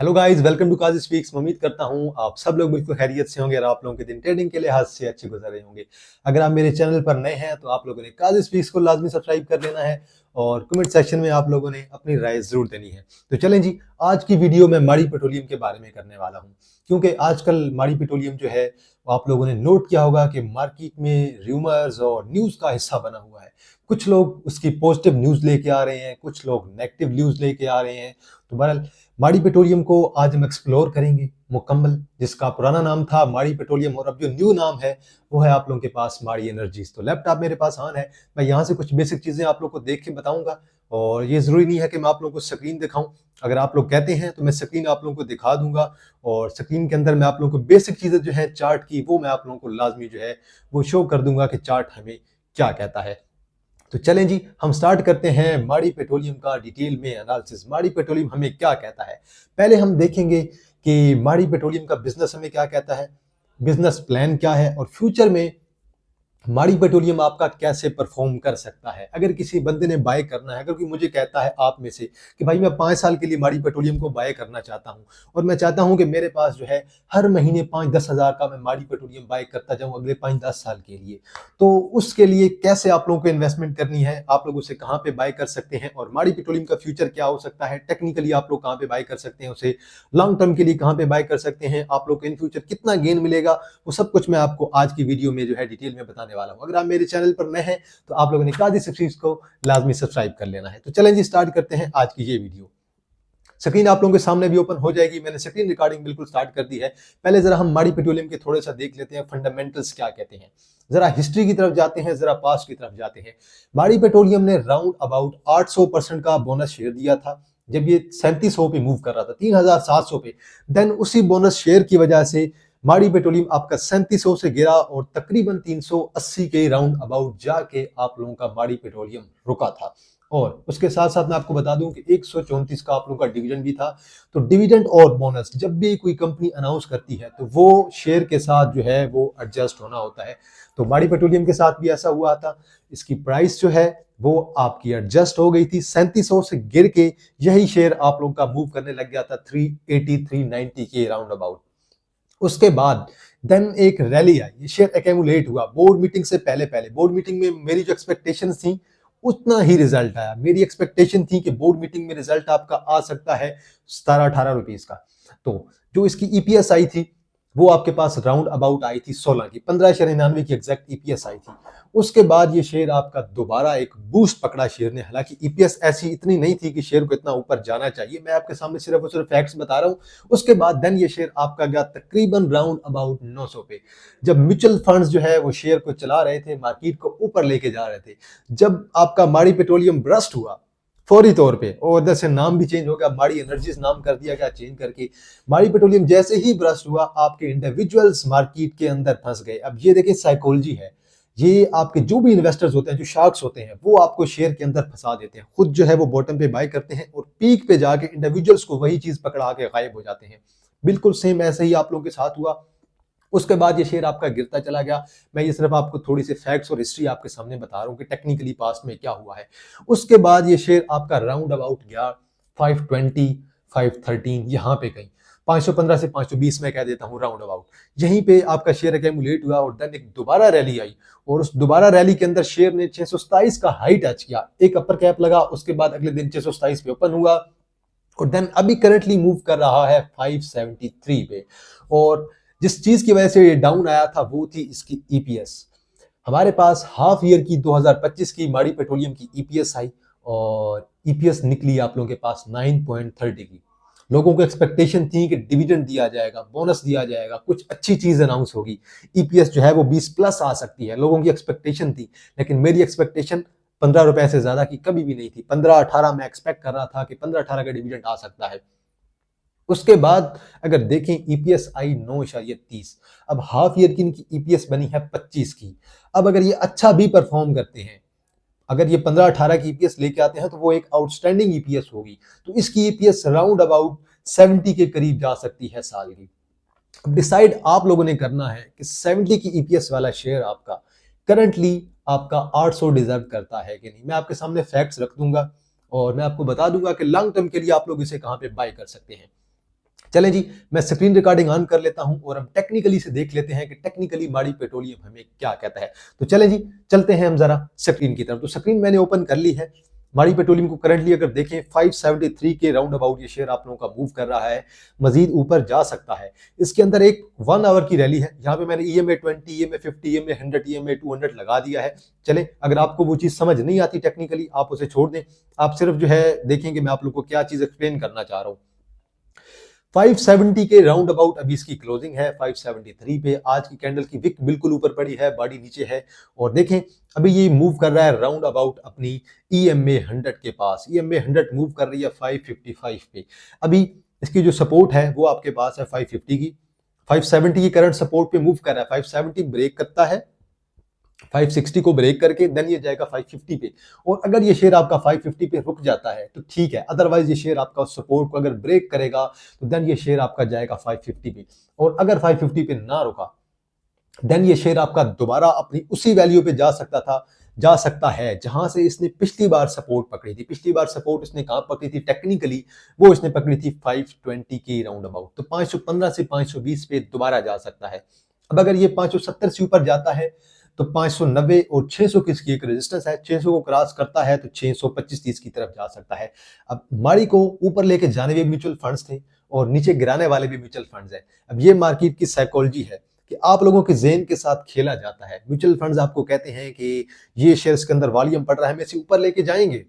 Hello guys, welcome to Qazi speaks. उम्मीद करता हूं आप सब लोग बिल्कुल खैरियत से होंगे और आप लोगों के दिन ट्रेडिंग के लिहाज से अच्छे गुजर रहे होंगे। अगर आप मेरे चैनल पर नए हैं तो आप लोगों ने काजी स्पीक्स को लाजमी सब्सक्राइब कर लेना है और कमेंट सेक्शन में आप लोगों ने अपनी राय जरूर देनी है। तो चलें जी, आज की वीडियो में माड़ी पेट्रोलियम के बारे में करने वाला हूँ, क्योंकि आजकल माड़ी पेट्रोलियम जो है वो आप लोगों ने नोट किया होगा कि मार्केट में र्यूमर्स और न्यूज़ का हिस्सा बना हुआ है। कुछ लोग उसकी पॉजिटिव न्यूज़ लेके आ रहे हैं, कुछ लोग नेगेटिव न्यूज़ लेके आ रहे हैं। तो बहरहाल माड़ी पेट्रोलियम को आज हम एक्सप्लोर करेंगे मुकम्मल, जिसका पुराना नाम था माड़ी पेट्रोलियम और अब जो न्यू नाम है वो है आप लोगों के पास माड़ी एनर्जीज। तो लैपटॉप मेरे पास ऑन है, मैं यहाँ से कुछ बेसिक चीज़ें आप लोगों को देख के बताऊंगा और ये ज़रूरी नहीं है कि मैं आप लोगों को स्क्रीन दिखाऊं। अगर आप लोग कहते हैं तो मैं स्क्रीन आप लोगों को दिखा दूंगा और स्क्रीन के अंदर मैं आप लोगों को बेसिक चीज़ें जो है चार्ट की वो मैं आप लोगों को लाजमी जो है वो शो कर दूंगा कि चार्ट हमें क्या कहता है। तो चलें जी, हम स्टार्ट करते हैं माड़ी पेट्रोलियम का डिटेल में एनालिसिस। माड़ी पेट्रोलियम हमें क्या कहता है, पहले हम देखेंगे कि माड़ी पेट्रोलियम का बिजनेस हमें क्या कहता है, बिजनेस प्लान क्या है और फ्यूचर में माड़ी पेट्रोलियम आपका कैसे परफॉर्म कर सकता है। अगर किसी बंदे ने बाय करना है, अगर कोई मुझे कहता है आप में से कि भाई मैं 5 साल के लिए माड़ी पेट्रोलियम को बाय करना चाहता हूं और मैं चाहता हूं कि मेरे पास जो है हर महीने 5-10 हज़ार का मैं माड़ी पेट्रोलियम बाय करता जाऊं अगले 5-10 साल के लिए, तो उसके लिए कैसे आप लोगों को इन्वेस्टमेंट करनी है, आप लोग उसे कहाँ पे बाय कर सकते हैं और माड़ी पेट्रोलियम का फ्यूचर क्या हो सकता है, टेक्निकली आप लोग कहाँ पे बाय कर सकते हैं उसे, लॉन्ग टर्म के लिए कहाँ पे बाय कर सकते हैं, आप लोग को इन फ्यूचर कितना गेन मिलेगा, वो सब कुछ मैं आपको आज की वीडियो में जो है डिटेल में बताने वाला हूं। अगर आप मेरे चैनल पर नए हैं तो आप लोगों ने काजी स्पीक्स को लाजमी सब्सक्राइब कर लेना है। तो चलें जी, स्टार्ट करते हैं आज की ये वीडियो। स्क्रीन आप लोगों के सामने भी ओपन हो जाएगी, मैंने स्क्रीन रिकॉर्डिंग बिल्कुल स्टार्ट कर दी है। पहले जरा हम माड़ी पेट्रोलियम के थोड़ा सा देख लेते हैं फंडामेंटल्स क्या कहते हैं, जरा हिस्ट्री की तरफ जाते हैं, जरा पास्ट की तरफ जाते हैं। माड़ी पेट्रोलियम ने राउंड अबाउट 800% का बोनस शेयर दिया था जब ये 3700 पे मूव कर रहा था, 3700 पे। देन उसी बोनस शेयर की वजह से माड़ी पेट्रोलियम आपका 3700 से गिरा और तकरीबन 380 के राउंड अबाउट जाके आप लोगों का माड़ी पेट्रोलियम रुका था। और उसके साथ साथ मैं आपको बता दूं कि 134 का आप लोगों का डिविडेंड भी था। तो डिविडेंड और बोनस जब भी कोई कंपनी अनाउंस करती है तो वो शेयर के साथ जो है वो एडजस्ट होना होता है। तो माड़ी पेट्रोलियम के साथ भी ऐसा हुआ था, इसकी प्राइस जो है वो आपकी एडजस्ट हो गई थी, 3700 से गिर के यही शेयर आप लोगों का मूव करने लग गया था 380 390 के राउंड अबाउट। उसके बाद देन एक रैली आई, ये शेयर एक्यूमुलेट हुआ बोर्ड मीटिंग से पहले। बोर्ड मीटिंग में मेरी जो एक्सपेक्टेशंस थी उतना ही रिजल्ट आया। मेरी एक्सपेक्टेशन थी कि बोर्ड मीटिंग में रिजल्ट आपका आ सकता है 17-18 रुपीज का। तो जो इसकी ईपीएस आई थी वो आपके पास राउंड अबाउट आई थी 16 की, 15.99 की एग्जैक्ट ईपीएस आई थी। उसके बाद ये शेयर आपका दोबारा एक बूस्ट पकड़ा शेयर ने, हालांकि ईपीएस ऐसी इतनी नहीं थी कि शेयर को इतना ऊपर जाना चाहिए, मैं आपके सामने सिर्फ और सिर्फ फैक्ट्स बता रहा हूं। उसके बाद देन ये शेयर आपका गया तकरीबन राउंड अबाउट 900 पे, जब म्यूचुअल फंड्स जो है वो शेयर को चला रहे थे, मार्केट को ऊपर लेके जा रहे थे। जब आपका माड़ी पेट्रोलियम ब्रस्ट हुआ फौरी तौर पे, और उधर से नाम भी चेंज हो गया, माड़ी एनर्जीज नाम कर दिया गया चेंज करके। माड़ी पेट्रोलियम जैसे ही ब्रस्ट हुआ आपके इंडिविजुअल्स मार्केट के अंदर फंस गए। अब ये देखिए साइकोलॉजी है, ये आपके जो भी इन्वेस्टर्स होते हैं, जो शार्क्स होते हैं, वो आपको शेयर के अंदर फंसा देते हैं, खुद जो है वो बॉटम पे बाय करते हैं और पीक पे जाके इंडिविजुअल्स को वही चीज पकड़ा के गायब हो जाते हैं। बिल्कुल सेम ऐसे ही आप लोगों के साथ हुआ। उसके बाद ये शेयर आपका गिरता चला गया। मैं ये सिर्फ आपको थोड़ी सी फैक्ट्स और हिस्ट्री आपके सामने बता रहा हूँ कि टेक्निकली पास्ट में क्या हुआ है। उसके बाद ये शेयर आपका राउंड अबाउट गया 520 513 यहाँ पे कहीं 515 से 520 में कह देता हूँ राउंड अबाउट, यहीं पे आपका शेयर एक्यूमुलेट हुआ और देन एक दोबारा रैली आई और उस दोबारा रैली के अंदर शेयर ने 627 का हाई टच किया, एक अपर कैप लगा, उसके बाद अगले दिन 627 पे ओपन हुआ और देन अभी करंटली मूव कर रहा है 573 पे। और जिस चीज की वजह से ये डाउन आया था वो थी इसकी ईपीएस। हमारे पास हाफ ईयर की 2025 की माड़ी पेट्रोलियम की ईपीएस आई और ईपीएस निकली आप लोगों के पास 9.30 की। लोगों को एक्सपेक्टेशन थी कि डिविडेंड दिया जाएगा, बोनस दिया जाएगा, कुछ अच्छी चीज अनाउंस होगी, ईपीएस जो है वो 20 प्लस आ सकती है, लोगों की एक्सपेक्टेशन थी। लेकिन मेरी एक्सपेक्टेशन 15 रुपए से ज्यादा की कभी भी नहीं थी। 15-18 मैं एक्सपेक्ट कर रहा था कि 15-18 का डिविडेंड आ सकता है। उसके बाद अगर देखें ईपीएस आई 9.30, अब हाफ ईयर की इनकी ईपीएस बनी है 25 की। अब अगर ये अच्छा भी परफॉर्म करते हैं, अगर ये 15-18 की ईपीएस लेके आते हैं तो वो एक आउटस्टैंडिंग ईपीएस होगी। तो इसकी ईपीएस राउंड अबाउट 70 के करीब जा सकती है साल की। अब डिसाइड आप लोगों ने करना है कि 70 की ईपीएस वाला शेयर आपका करंटली आपका 800 डिजर्व करता है कि नहीं। मैं आपके सामने फैक्ट्स रख दूंगा और मैं आपको बता दूंगा कि लॉन्ग टर्म के लिए आप लोग इसे कहां पे बाय कर सकते हैं। चलें जी, मैं स्क्रीन रिकॉर्डिंग ऑन कर लेता हूं और हम टेक्निकली से देख लेते हैं कि टेक्निकली माड़ी पेट्रोलियम हमें क्या कहता है। तो चलें जी, चलते हैं हम जरा स्क्रीन की तरफ। तो स्क्रीन मैंने ओपन कर ली है। माड़ी पेट्रोलियम को करंटली अगर देखें 573 के राउंड अबाउट ये शेयर आप लोगों का मूव कर रहा है, मजीद ऊपर जा सकता है। इसके अंदर एक 1 आवर की रैली है, यहाँ पे मैंने EMA 20, EMA 50, EMA 100, EMA 200 लगा दिया है। चलें, अगर आपको वो चीज़ समझ नहीं आती टेक्निकली, आप उसे छोड़ दें, आप सिर्फ जो है देखेंगे मैं आप लोग को क्या चीज़ एक्सप्लेन करना चाह रहा हूँ। 570 के राउंड अबाउट अभी इसकी क्लोजिंग है 573 पे। आज की कैंडल की विक बिल्कुल ऊपर पड़ी है, बॉडी नीचे है, और देखें अभी ये मूव कर रहा है राउंड अबाउट अपनी EMA 100 के पास। EMA 100 मूव कर रही है 555 पे। अभी इसकी जो सपोर्ट है वो आपके पास है 550 की, 570 की करंट सपोर्ट पे मूव कर रहा है। 570 ब्रेक करता है, 560 को ब्रेक करके देन ये जाएगा 550 पे। और अगर ये शेयर आपका 550 पे रुक जाता है तो ठीक है, अदरवाइज ये शेयर आपका सपोर्ट को अगर ब्रेक करेगा तो देन ये शेयर आपका जाएगा 550 पे। और अगर 550 पे ना रुका देन ये शेयर आपका दोबारा अपनी उसी वैल्यू पे जा सकता है जहां से इसने पिछली बार सपोर्ट पकड़ी थी। पिछली बार सपोर्ट इसने कहां पकड़ी थी टेक्निकली, वो इसने पकड़ी थी 520 की राउंड अबाउट। तो 515 से 520 पे दोबारा जा सकता है। अब अगर ये 570 से ऊपर जाता है तो 590 और 600 की इसकी एक रेजिस्टेंस है, 600 को क्रॉस करता है तो 625-30 की तरफ जा सकता है। अब माड़ी को ऊपर लेके जाने भी म्यूचुअल फंड्स थे और नीचे गिराने वाले भी म्यूचुअल फंड्स हैं। अब ये मार्केट की साइकोलॉजी है कि आप लोगों के ज़हन के साथ खेला जाता है। म्यूचुअल फंड्स आपको कहते हैं कि ये शेयर्स के अंदर वॉल्यूम पड़ रहा है, हमें इसे ऊपर लेके जाएंगे।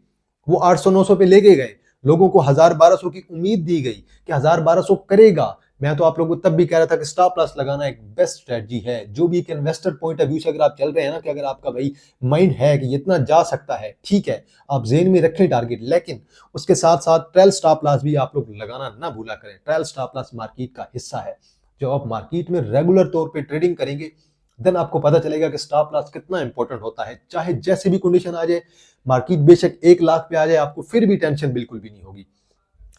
वो 800-900 पे लेके गए, लोगों को 1000-1200 की उम्मीद दी गई कि 1000-1200 करेगा। मैं तो आप लोगों को तब भी कह रहा था कि स्टॉप लॉस लगाना एक बेस्ट स्ट्रेटजी है। जो भी एक इन्वेस्टर पॉइंट ऑफ व्यू से अगर आप चल रहे हैं ना, कि अगर आपका भाई माइंड है कि इतना जा सकता है, ठीक है, आप जेन में रखें टारगेट, लेकिन उसके साथ साथ ट्रेल स्टॉप लॉस भी आप लोग लगाना ना भूला करें। ट्रेल स्टॉप लॉस मार्केट का हिस्सा है। जब आप मार्केट में रेगुलर तौर पे ट्रेडिंग करेंगे देन आपको पता चलेगा कि स्टॉप लॉस कितना इंपॉर्टेंट होता है। चाहे जैसे भी कंडीशन आ जाए, मार्केट बेशक 1 लाख पे आ जाए, आपको फिर भी टेंशन बिल्कुल भी नहीं होगी।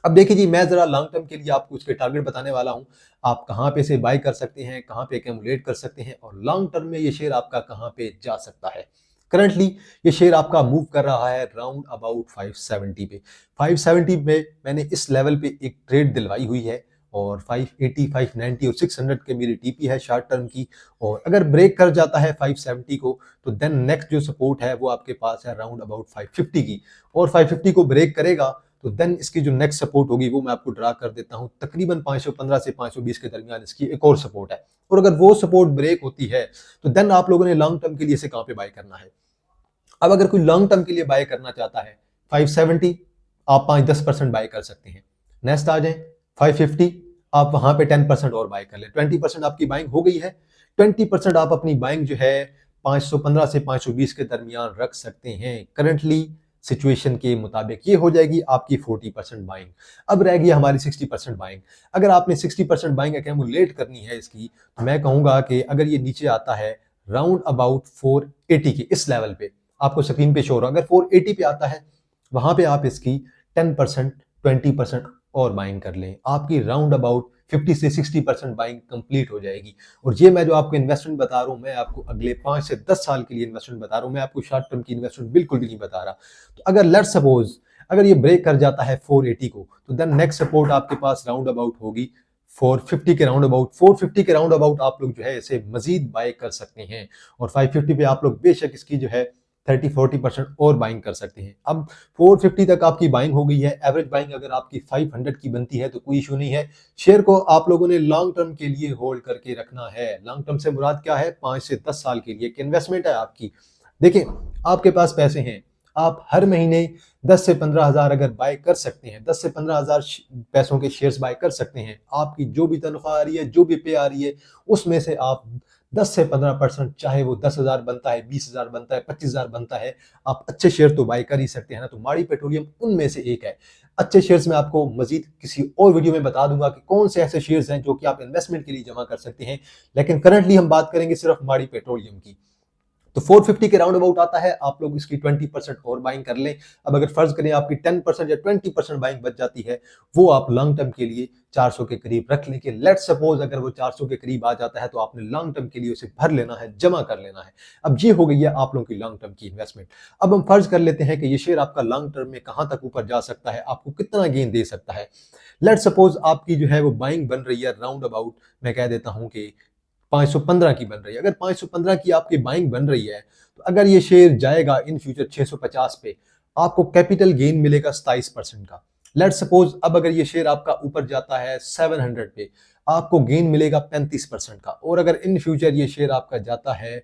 अब देखिए जी, मैं जरा लॉन्ग टर्म के लिए आपको उसके टारगेट बताने वाला हूं। आप कहां पे से बाय कर सकते हैं, कहां पे एक्यूमुलेट कर सकते हैं, और लॉन्ग टर्म में ये शेयर आपका कहां पे जा सकता है। करंटली ये शेयर आपका मूव कर रहा है राउंड अबाउट 570 पे। 570 में मैंने इस लेवल पे एक ट्रेड दिलवाई हुई है, और 580, 590 और 600 के मेरी टीपी है शॉर्ट टर्म की। और अगर ब्रेक कर जाता है 570 को तो देन नेक्स्ट जो सपोर्ट है वो आपके पास है राउंड अबाउट 550 की। और 550 को ब्रेक करेगा तो देन इसकी जो नेक्स्ट सपोर्ट होगी वो मैं आपको ड्रा कर देता हूं, तकरीबन 515 से 520 के दरमियान इसकी एक और सपोर्ट है। और अगर वो सपोर्ट ब्रेक होती है तो देन आप लोगों ने लॉन्ग टर्म के लिए इसे कहां पे बाय करना है। अब अगर कोई लॉन्ग टर्म के लिए बाय करना चाहता है 570, आप 5-10% बाय कर सकते हैं। नेक्स्ट आ जाए 550, आप वहां पे 10% और बाय कर ले, 20% आपकी बाइंग हो गई है। 20% आप अपनी बाइंग जो है 515 से 520 के दरमियान रख सकते हैं। करंटली सिचुएशन के मुताबिक ये हो जाएगी आपकी 40% बाइंग। अब रह गई हमारी 60% बाइंग। अगर आपने 60% बाइंग एक्यूमुलेट करनी है इसकी, तो मैं कहूंगा कि अगर ये नीचे आता है राउंड अबाउट 480 के इस लेवल पे, आपको स्क्रीन पे शो हो रहा है, अगर 480 पे आता है वहां पे आप इसकी 10%, 20% और बाइंग कर लें। आपकी राउंड अबाउट 50 से 60% बाइंग कंप्लीट हो जाएगी। और ये मैं जो आपको इन्वेस्टमेंट बता रहा हूं, मैं आपको अगले 5 से 10 साल के लिए इन्वेस्टमेंट बता रहा हूं, मैं आपको शॉर्ट टर्म की इन्वेस्टमेंट बिल्कुल भी नहीं बता रहा। तो अगर लेट्स सपोज अगर ये ब्रेक कर जाता है 480 को, तो देन नेक्स्ट सपोर्ट आपके पास राउंड अबाउट होगी 450 के राउंड अबाउट। 450 के राउंड अबाउट आप लोग जो है इसे मजीद बाय कर सकते हैं। और 550 पे आप लोग बेशक इसकी जो है 30-40% और बाइंग कर सकते हैं। अब 450 तक आपकी बाइंग हो गई है। एवरेज बाइंग अगर आपकी 500 की बनती है तो कोई इशू नहीं है। शेयर को आप लोगों ने लॉन्ग टर्म के लिए होल्ड करके रखना है। लॉन्ग टर्म से मुराद क्या है? 5 से 10 साल के लिए एक इन्वेस्टमेंट है आपकी। देखिए, आपके पास पैसे हैं, आप हर महीने 10 से 15 हज़ार अगर बाय कर सकते हैं, 10 से 15 हज़ार पैसों के शेयर्स बाय कर सकते हैं, आपकी जो भी तनख्वाह आ रही है, जो भी पे आ रही है, उसमें से आप 10 से 15%, चाहे वो 10,000 बनता है, 20,000 बनता है, 25,000 बनता है, आप अच्छे शेयर तो बाय कर ही सकते हैं ना। तो माड़ी पेट्रोलियम उनमें से एक है। अच्छे शेयर्स में आपको मजीद किसी और वीडियो में बता दूंगा कि कौन से ऐसे शेयर्स हैं जो कि आप इन्वेस्टमेंट के लिए जमा कर सकते हैं, लेकिन करंटली हम बात करेंगे सिर्फ माड़ी पेट्रोलियम की। तो 450 के राउंड अबाउट आता है, आप लोग इसकी 20% और बाइंग कर लें। अब अगर फर्ज करें आपकी 10% या 20% बाइंग बच जाती है, वो आप लॉन्ग टर्म के लिए 400 के करीब रख लें कि लेट सपोज अगर वो 400 के करीब आ जाता है तो आपने लॉन्ग टर्म के लिए उसे भर लेना है, जमा कर लेना है। अब ये हो गई है आप लोगों की लॉन्ग टर्म की इन्वेस्टमेंट। अब हम फर्ज कर लेते हैं कि ये शेयर आपका लॉन्ग टर्म में कहां तक ऊपर जा सकता है, आपको कितना गेन दे सकता है। लेट सपोज आपकी जो है वो बाइंग बन रही है राउंड अबाउट, मैं कह देता हूं कि 515 की बन रही है। अगर 515 की आपकी बाइंग बन रही है तो अगर ये शेयर जाएगा इन फ्यूचर 650 पे, आपको कैपिटल गेन मिलेगा 27% का। लेट सपोज अब अगर ये शेयर आपका ऊपर जाता है 700 पे, आपको गेन मिलेगा 35% का। और अगर इन फ्यूचर ये शेयर आपका जाता है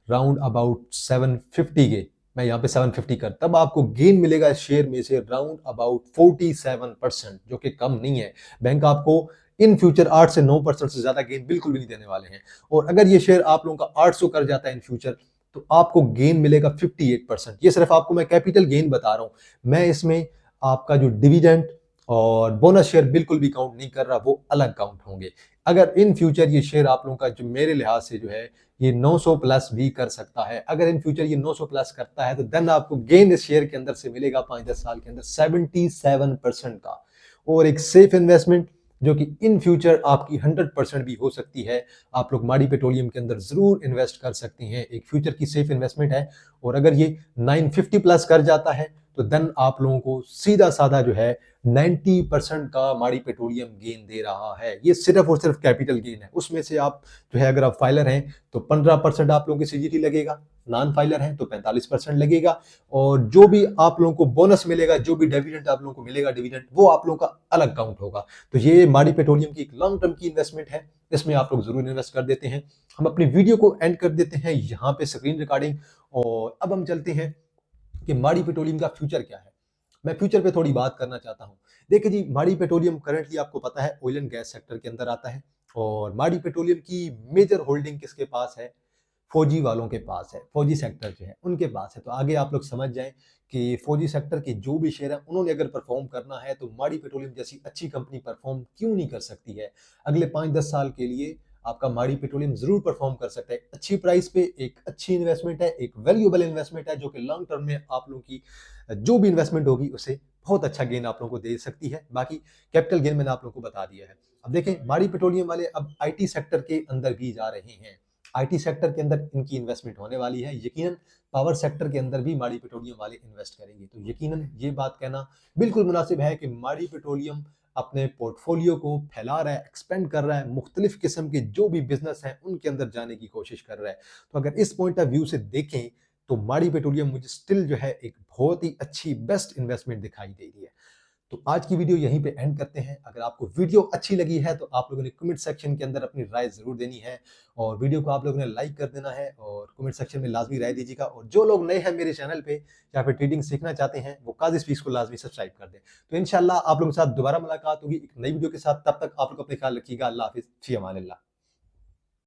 राउंड अबाउट 750 के, मैं यहाँ पे 750 कर, तब आपको गेन मिलेगा इस शेयर में से राउंड अबाउट 47%, जो कि कम नहीं है। बैंक आपको इन फ्यूचर 8 से 9% से ज्यादा गेन बिल्कुल भी नहीं देने वाले हैं। और अगर ये शेयर आप लोगों का 800 कर जाता है इन फ्यूचर, तो आपको गेन मिलेगा 58%। ये सिर्फ आपको मैं कैपिटल गेन बता रहा हूं, मैं इसमें आपका जो डिविडेंड और बोनस शेयर बिल्कुल भी काउंट नहीं कर रहा, वो अलग काउंट होंगे। अगर इन फ्यूचर ये शेयर आप लोगों का जो मेरे लिहाज से जो है ये 900 प्लस भी कर सकता है, अगर इन फ्यूचर ये 900 प्लस करता है तो देन आपको गेन इस शेयर के अंदर से मिलेगा 5-10 साल के अंदर 77% का। और एक सेफ इन्वेस्टमेंट जो कि इन फ्यूचर आपकी 100% भी हो सकती है, आप लोग माड़ी पेट्रोलियम के अंदर जरूर इन्वेस्ट कर सकते हैं। एक फ्यूचर की सेफ इन्वेस्टमेंट है। और अगर ये 950 प्लस कर जाता है तो देन आप लोगों को सीधा साधा जो है 90% का माड़ी पेट्रोलियम गेन दे रहा है। ये सिर्फ और सिर्फ कैपिटल गेन है। उसमें से आप जो है अगर आप फाइलर हैं तो 15% आप लोगों की सीजीटी लगेगा, नॉन फाइलर हैं तो 45% लगेगा। और जो भी आप लोगों को बोनस मिलेगा, जो भी डिविडेंड आप लोगों को मिलेगा, डिविडेंड वो आप लोगों का अलग काउंट होगा। तो ये माड़ी पेट्रोलियम की एक लॉन्ग टर्म की इन्वेस्टमेंट है, इसमें आप लोग जरूर इन्वेस्ट कर देते हैं। हम अपनी वीडियो को एंड कर देते हैं यहाँ पे स्क्रीन रिकॉर्डिंग। और अब हम चलते हैं कि माड़ी पेट्रोलियम का फ्यूचर क्या है। मैं फ्यूचर पे थोड़ी बात करना चाहता हूं। देखिए जी, माड़ी पेट्रोलियम करंटली आपको पता है ऑयल एंड गैस सेक्टर के अंदर आता है। और माड़ी पेट्रोलियम की मेजर होल्डिंग किसके पास है? फौजी वालों के पास है, फौजी सेक्टर जो है उनके पास है। तो आगे आप लोग समझ जाएं कि फौजी सेक्टर के जो भी शेयर है उन्होंने अगर परफॉर्म करना है तो माड़ी पेट्रोलियम जैसी अच्छी कंपनी परफॉर्म क्यों नहीं कर सकती है। अगले 5-10 साल के लिए आपका माड़ी पेट्रोलियम जरूर परफॉर्म कर सकता है। अच्छी प्राइस पे एक अच्छी इन्वेस्टमेंट है, एक वैल्यूएबल इन्वेस्टमेंट है जो कि लॉन्ग टर्म में आप लोगों की जो भी इन्वेस्टमेंट होगी उसे बहुत अच्छा गेन आप लोगों को दे सकती है। बाकी कैपिटल गेन मैंने आप लोगों को बता दिया है। अब देखें, माड़ी पेट्रोलियम वाले अब आईटी सेक्टर के अंदर भी जा रहे हैं। आईटी सेक्टर के अंदर इनकी इन्वेस्टमेंट होने वाली है। यकीनन पावर सेक्टर के अंदर भी माड़ी पेट्रोलियम वाले इन्वेस्ट करेंगे। तो यकीनन ये बात कहना बिल्कुल मुनासिब है कि माड़ी पेट्रोलियम अपने पोर्टफोलियो को फैला रहा है, एक्सपेंड कर रहा है, मुख्तलिफ किस्म के जो भी बिजनेस हैं उनके अंदर जाने की कोशिश कर रहा है। तो अगर इस पॉइंट ऑफ व्यू से देखें तो माड़ी पेट्रोलियम मुझे स्टिल जो है एक बहुत ही अच्छी बेस्ट इन्वेस्टमेंट दिखाई दे रही है। तो आज की वीडियो यहीं पे एंड करते हैं। अगर आपको वीडियो अच्छी लगी है तो आप लोगों ने कमेंट सेक्शन के अंदर अपनी राय जरूर देनी है। और वीडियो को आप लोगों ने लाइक कर देना है और कमेंट सेक्शन में लाजमी राय दीजिएगा। और जो लोग नए हैं मेरे चैनल पे या फिर ट्रेडिंग सीखना चाहते हैं वो काजी स्पीक्स को लाजमी सब्सक्राइब कर दें। तो इंशाल्लाह आप लोगों के साथ दोबारा मुलाकात होगी एक नई वीडियो के साथ। तब तक आप लोग अपने ख्याल रखिएगा। अल्लाह हाफिज, फी अमानिल्लाह।